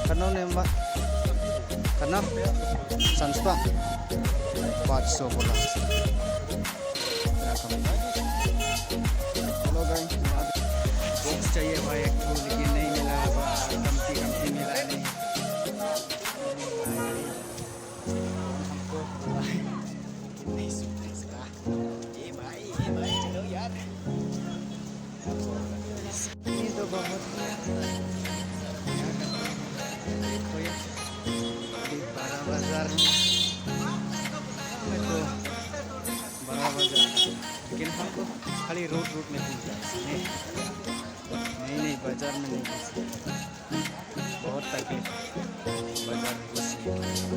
Kano nih mbak? Kano? Sunspam 500 बोला। Hello guys, box चाहिए भाई एक तो, लेकिन नहीं मिला। कमती मिला नहीं हमको। नहीं सुनते इसका। ये भाई चलो यार, ये तो बहुत देखो ये बड़ा बाजार में तो बड़ा बाजार, लेकिन हमको खाली रोड में घूमता नहीं बाजार में नहीं घुसते। बहुत तकलीफ बाजार में घुसने की।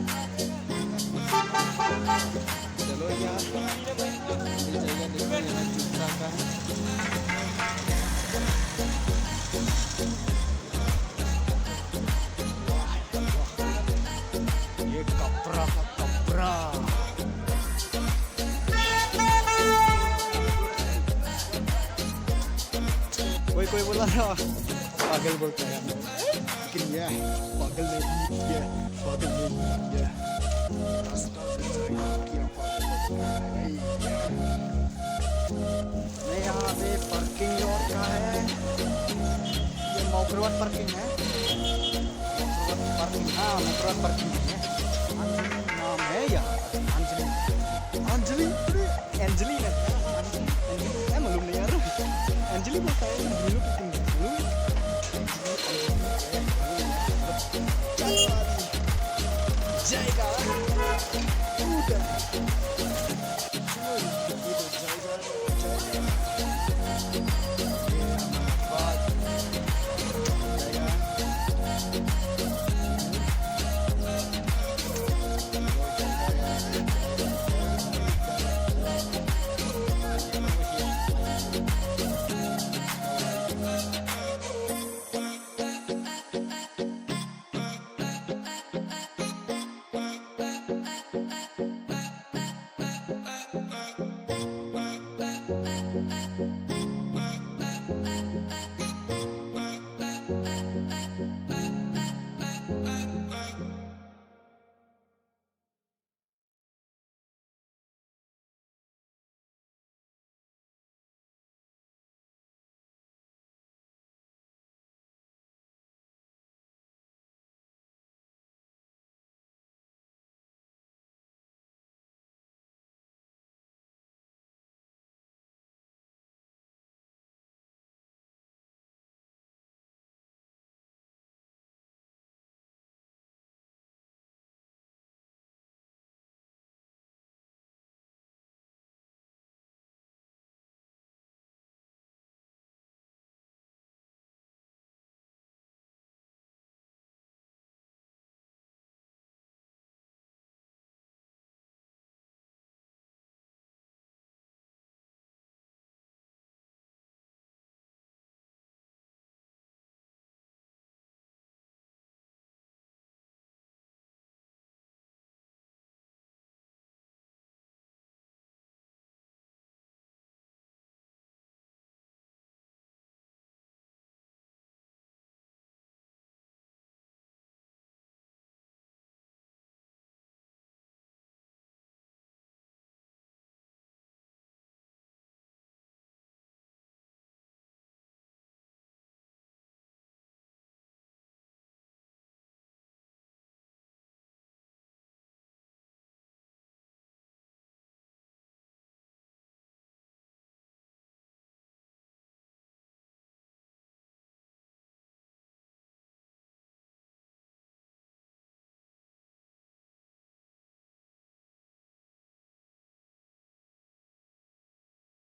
चलो यार मिल जाएगा, देखो यहाँ जूता का है। ये कपड़ा का कपड़ा, कोई बोला था पागल बोलता है, लेकिन ये पागल नहीं, ये पागल नहीं, ये रास्ता से किया पागल नहीं। यहाँ पे पार्किंग और का है, ये मोकरवाद पार्किंग है। पार्किंग, हाँ मोकरवाद पार्किंग है। नाम है यहाँ अंजलि, अंजलि अंजलि है, मालूम नहीं यार, अंजलि बोलता है जाएगा।